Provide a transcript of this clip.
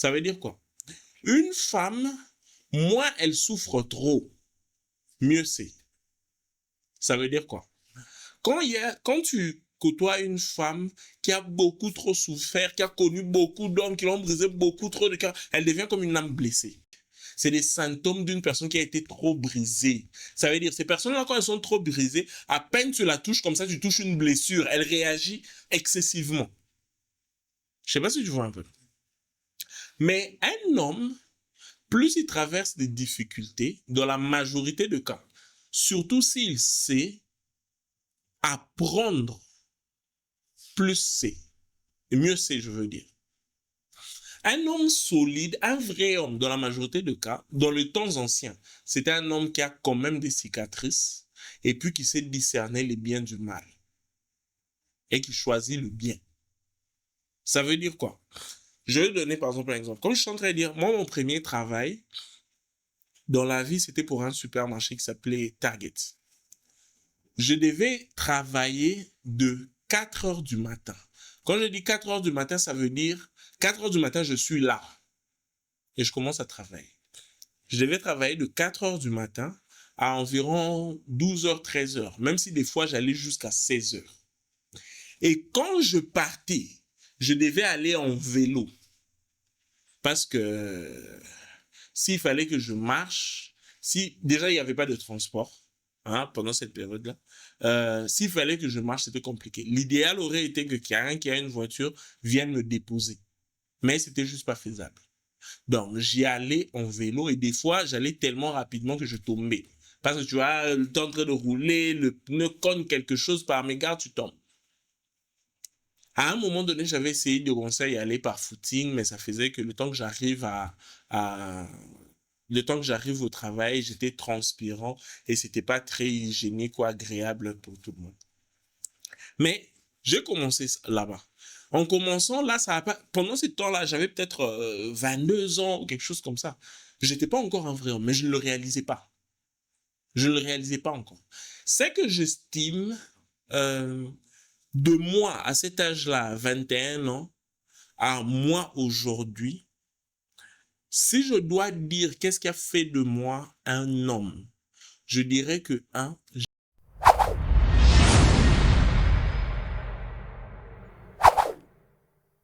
Ça veut dire quoi? Une femme, moins elle souffre trop, mieux c'est. Ça veut dire quoi? Quand tu côtoies une femme qui a beaucoup trop souffert, qui a connu beaucoup d'hommes, qui l'ont brisé beaucoup trop de cœur, elle devient comme une âme blessée. C'est des symptômes d'une personne qui a été trop brisée. Ça veut dire, ces personnes-là, quand elles sont trop brisées, à peine tu la touches comme ça, tu touches une blessure, elle réagit excessivement. Je sais pas si tu vois un peu. Mais un homme, plus il traverse des difficultés, dans la majorité des cas, surtout s'il sait apprendre, plus c'est. Et mieux c'est, je veux dire. Un homme solide, un vrai homme, dans la majorité des cas, dans les temps anciens, c'était un homme qui a quand même des cicatrices et puis qui sait discerner les biens du mal et qui choisit le bien. Ça veut dire quoi? Je vais donner par exemple un exemple. Comme je suis en train de dire, moi, mon premier travail dans la vie, c'était pour un supermarché qui s'appelait Target. Je devais travailler de 4 heures du matin. Quand je dis 4 heures du matin, ça veut dire 4 heures du matin, je suis là et je commence à travailler. Je devais travailler de 4 heures du matin à environ 12 heures, 13 heures, même si des fois j'allais jusqu'à 16 heures. Et quand je partais, je devais aller en vélo parce que s'il fallait que je marche, si déjà il n'y avait pas de transport pendant cette période-là, s'il fallait que je marche, c'était compliqué. L'idéal aurait été que quelqu'un qui a une voiture vienne me déposer, mais c'était juste pas faisable. Donc j'y allais en vélo et des fois j'allais tellement rapidement que je tombais. Parce que tu vois, le temps en train de rouler, le pneu cogne quelque chose par mégarde, tu tombes. À un moment donné, j'avais essayé de commencer à y aller par footing, mais ça faisait que le temps que j'arrive le temps que j'arrive au travail, j'étais transpirant et c'était pas très hygiénique ou agréable pour tout le monde. Mais j'ai commencé là-bas. En commençant, là, ça a pas, pendant ce temps-là, j'avais peut-être 22 ans ou quelque chose comme ça. J'étais pas encore un vrai homme, mais je ne le réalisais pas. Je ne le réalisais pas encore. C'est que j'estime euh, de moi à cet âge-là, 21 ans, à moi aujourd'hui, si je dois dire qu'est-ce qui a fait de moi un homme, je dirais que